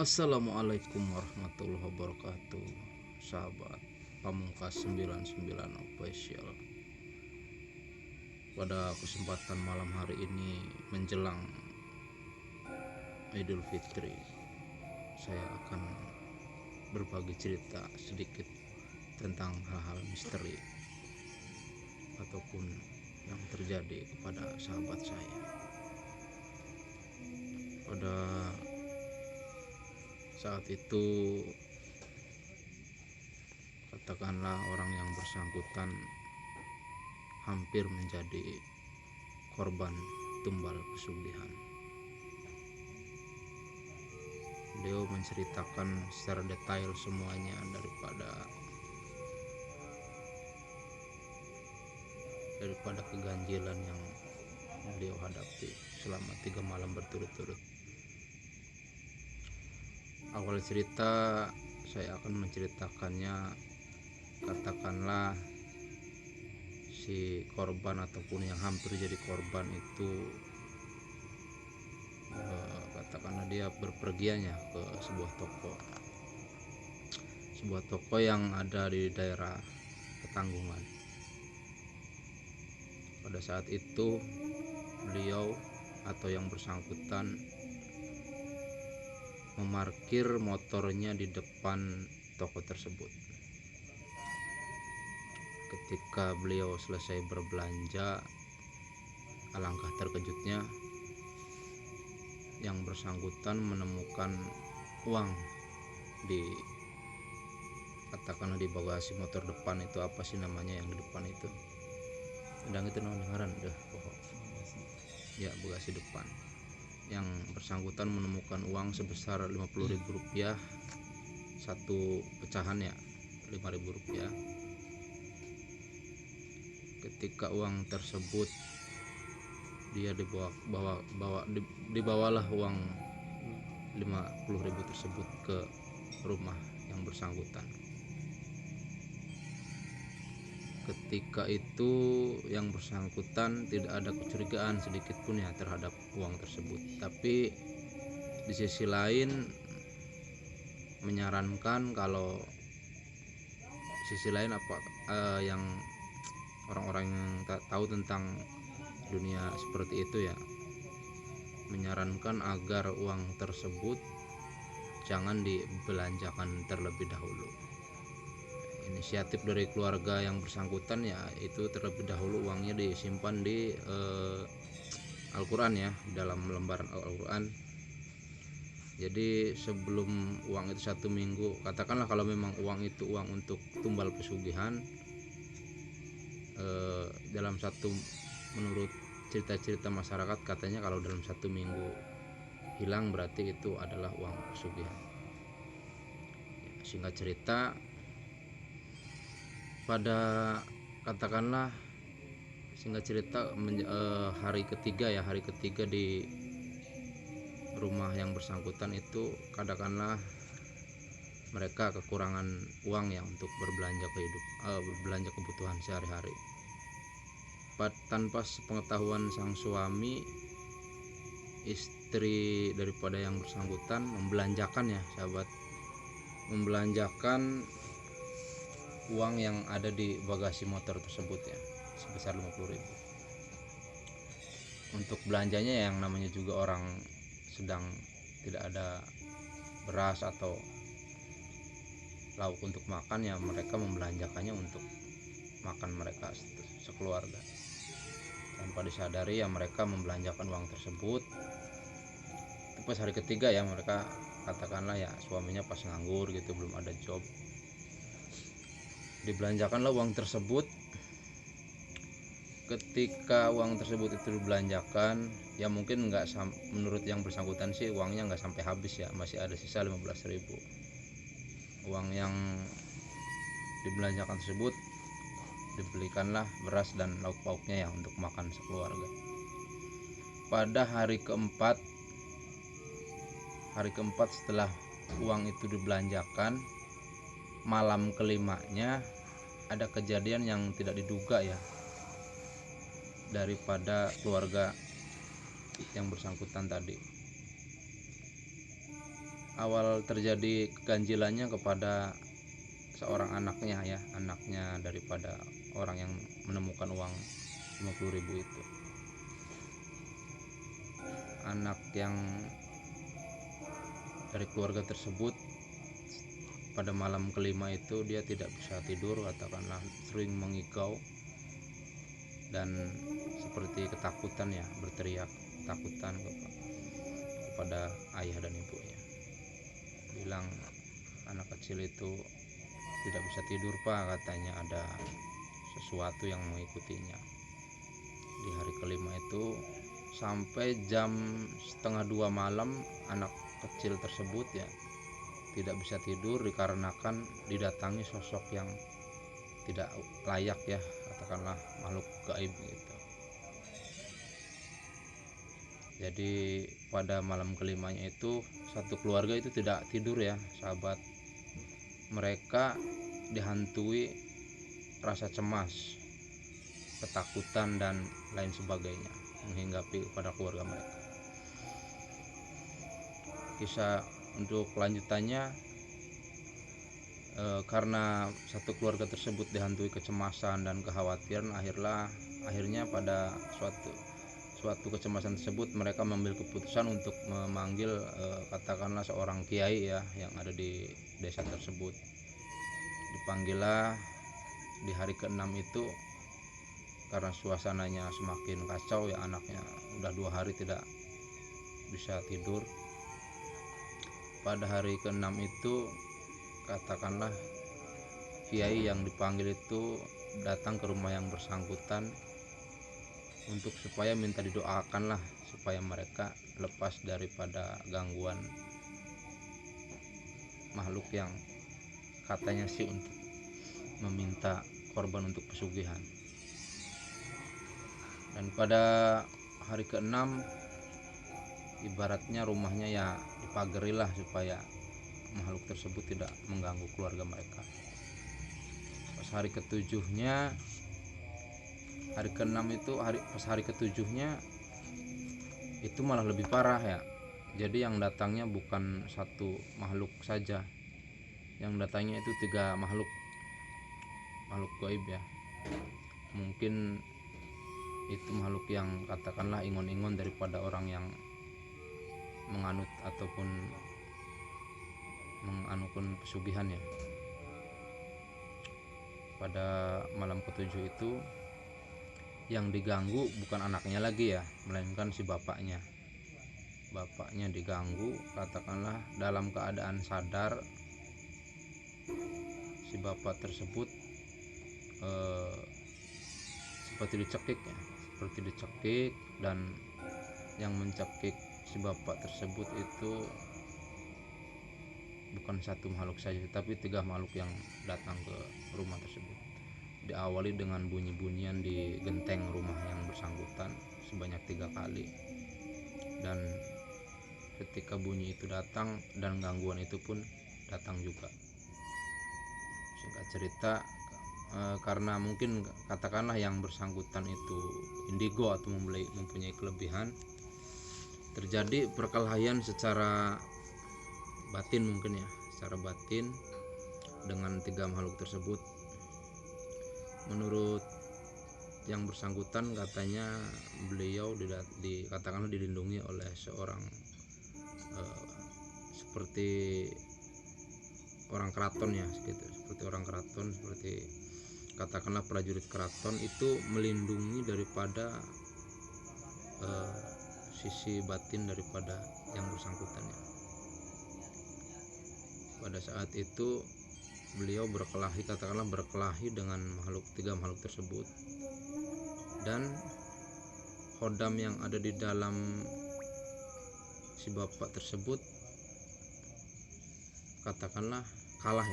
Assalamualaikum warahmatullahi wabarakatuh. Sahabat Pamungkas 99 Official. Pada kesempatan malam hari ini menjelang Idul Fitri, saya akan berbagi cerita sedikit tentang hal-hal misteri ataupun yang terjadi kepada sahabat saya. Pada saat itu, katakanlah orang yang bersangkutan hampir menjadi korban tumbal pesugihan. Beliau menceritakan secara detail semuanya daripada keganjilan yang beliau hadapi selama 3 malam berturut-turut. Awal cerita saya akan menceritakannya, katakanlah si korban ataupun yang hampir jadi korban itu katakanlah dia berpergiannya ke sebuah toko yang ada di daerah Petanggungan. Pada saat itu beliau atau yang bersangkutan memarkir motornya di depan toko tersebut. Ketika beliau selesai berbelanja, alangkah terkejutnya yang bersangkutan menemukan uang di katakanlah di bagasi motor depan. Itu apa sih namanya yang di depan itu? Sedang itu dengaran deh pokok. Ya, bagasi depan. Yang bersangkutan menemukan uang sebesar Rp50.000, satu pecahan ya, Rp5.000. Ketika uang tersebut dia dibawalah uang 50.000 tersebut ke rumah yang bersangkutan. Ketika itu yang bersangkutan tidak ada kecurigaan sedikit pun ya terhadap uang tersebut, tapi di sisi lain menyarankan kalau sisi lain yang orang-orang yang tak tahu tentang dunia seperti itu ya, menyarankan agar uang tersebut jangan dibelanjakan terlebih dahulu. Inisiatif dari keluarga yang bersangkutan ya, itu terlebih dahulu uangnya disimpan di Al-Quran ya, dalam lembaran Al-Quran. Jadi sebelum uang itu 1 minggu, katakanlah kalau memang uang itu uang untuk tumbal pesugihan, menurut cerita-cerita masyarakat katanya kalau dalam 1 minggu hilang berarti itu adalah uang pesugihan. Singkat cerita, pada katakanlah hari ketiga di rumah yang bersangkutan itu, katakanlah mereka kekurangan uang ya untuk berbelanja kebutuhan sehari-hari. Tanpa sepengetahuan sang suami, istri daripada yang bersangkutan membelanjakan ya sahabat, membelanjakan uang yang ada di bagasi motor tersebut ya, sebesar 50.000. Untuk belanjanya yang namanya juga orang sedang tidak ada beras atau lauk untuk makan ya, mereka membelanjakannya untuk makan mereka sekeluarga. Tanpa disadari ya mereka membelanjakan uang tersebut. Itu pas hari ketiga ya, mereka katakanlah ya suaminya pas nganggur gitu, belum ada job. Dibelanjakanlah uang tersebut. Ketika uang tersebut itu dibelanjakan ya, mungkin menurut yang bersangkutan sih uangnya nggak sampai habis ya, masih ada sisa 15.000. Uang yang dibelanjakan tersebut dibelikanlah beras dan lauk pauknya ya untuk makan sekeluarga. Pada hari keempat setelah uang itu dibelanjakan, malam kelimanya ada kejadian yang tidak diduga ya daripada keluarga yang bersangkutan tadi. awal terjadi keganjilannya kepada seorang anaknya ya, anaknya daripada orang yang menemukan uang 50.000 itu. Anak yang dari keluarga tersebut pada malam kelima itu dia tidak bisa tidur, katakanlah sering mengigau dan seperti ketakutan ya, berteriak ketakutan kepada ayah dan ibunya. Bilang anak kecil itu tidak bisa tidur pak, katanya ada sesuatu yang mengikutinya. Di hari kelima itu sampai jam 1:30 malam anak kecil tersebut ya tidak bisa tidur dikarenakan didatangi sosok yang tidak layak ya, katakanlah makhluk gaib gitu. Jadi pada malam kelimanya itu satu keluarga itu tidak tidur ya sahabat. Mereka dihantui rasa cemas, ketakutan dan lain sebagainya menghinggapi kepada keluarga mereka. Kisah untuk kelanjutannya, karena satu keluarga tersebut dihantui kecemasan dan kekhawatiran, akhirnya pada suatu kecemasan tersebut mereka mengambil keputusan untuk memanggil katakanlah seorang kiai ya yang ada di desa tersebut. Dipanggillah di hari ke-6 itu karena suasananya semakin kacau ya, anaknya udah 2 hari tidak bisa tidur. Pada hari ke-6 itu katakanlah kiai yang dipanggil itu datang ke rumah yang bersangkutan untuk supaya minta didoakanlah supaya mereka lepas daripada gangguan makhluk yang katanya sih untuk meminta korban untuk pesugihan. Dan pada hari ke-6 ibaratnya rumahnya ya dipagarilah supaya makhluk tersebut tidak mengganggu keluarga mereka. Pas hari ke-7-nya, hari ke-6 itu pas hari ke-7-nya itu malah lebih parah ya. Jadi yang datangnya bukan satu makhluk saja, yang datangnya itu 3 makhluk gaib ya. Mungkin itu makhluk yang katakanlah ingon-ingon daripada orang yang menganut ataupun menganukan pesugihan ya. Pada malam ke-7 itu yang diganggu bukan anaknya lagi ya, melainkan si bapaknya. Bapaknya diganggu, katakanlah dalam keadaan sadar. Si bapak tersebut seperti dicekik dan yang mencekik si bapak tersebut itu bukan satu makhluk saja, tapi 3 makhluk yang datang ke rumah tersebut. Diawali dengan bunyi-bunyian di genteng rumah yang bersangkutan sebanyak 3 kali. Dan ketika bunyi itu datang dan gangguan itu pun datang juga. Singkat cerita, karena mungkin katakanlah yang bersangkutan itu indigo atau mempunyai kelebihan, terjadi perkelahian secara batin mungkin ya, secara batin dengan 3 makhluk tersebut. Menurut yang bersangkutan katanya beliau dikatakanlah dilindungi oleh seorang seperti orang keraton ya, seperti orang keraton, seperti katakanlah prajurit keraton itu melindungi daripada sisi batin daripada yang bersangkutannya. Pada saat itu beliau berkelahi dengan 3 makhluk tersebut, dan khodam yang ada di dalam si bapak tersebut katakanlah kalah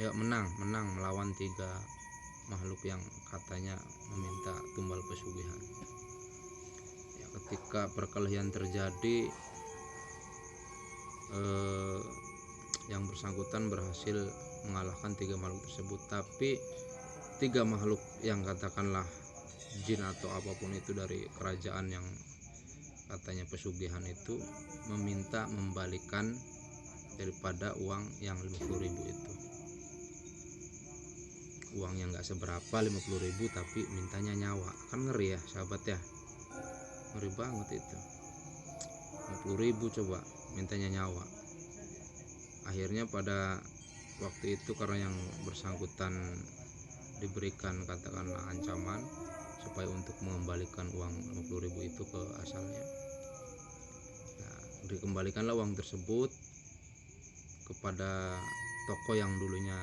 ya, menang melawan 3 makhluk yang katanya meminta tumbal pesugihan ya. Ketika perkelahian terjadi, yang bersangkutan berhasil mengalahkan 3 makhluk tersebut, tapi 3 makhluk yang katakanlah jin atau apapun itu dari kerajaan yang katanya pesugihan itu meminta membalikan daripada uang yang 50.000 itu. Uang yang nggak seberapa 50.000 tapi mintanya nyawa, kan ngeri ya sahabat ya, ngeri banget itu. 50.000 coba mintanya nyawa. Akhirnya pada waktu itu karena yang bersangkutan diberikan katakanlah ancaman supaya untuk mengembalikan uang 50.000 itu ke asalnya. Nah, dikembalikanlah uang tersebut kepada toko yang dulunya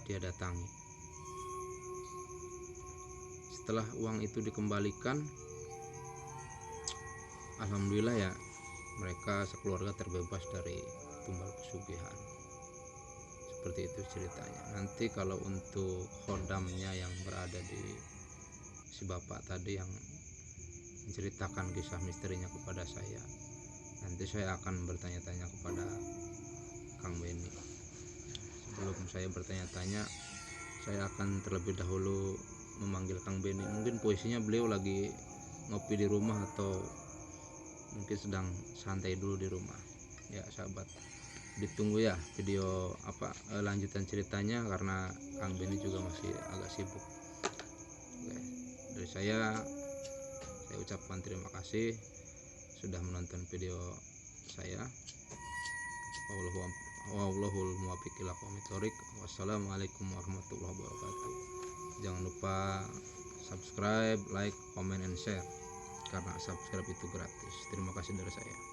dia datangi. Setelah uang itu dikembalikan, alhamdulillah ya, mereka sekeluarga terbebas dari tumbal pesugihan. Seperti itu ceritanya. Nanti kalau untuk khodamnya yang berada di si bapak tadi yang menceritakan kisah misterinya kepada saya, nanti saya akan bertanya-tanya kepada Kang Beni. Sebelum saya bertanya-tanya, saya akan terlebih dahulu memanggil Kang Beni. Mungkin posisinya beliau lagi ngopi di rumah atau mungkin sedang santai dulu di rumah. Ya sahabat, ditunggu ya video lanjutan ceritanya karena Kang Beni juga masih agak sibuk. Oke, dari saya ucapkan terima kasih sudah menonton video saya. Wallahul muwaffiq ila aqwamit thoriq. Wassalamualaikum warahmatullahi wabarakatuh. Jangan lupa subscribe, like, comment, and share karena subscribe itu gratis. Terima kasih dari saya.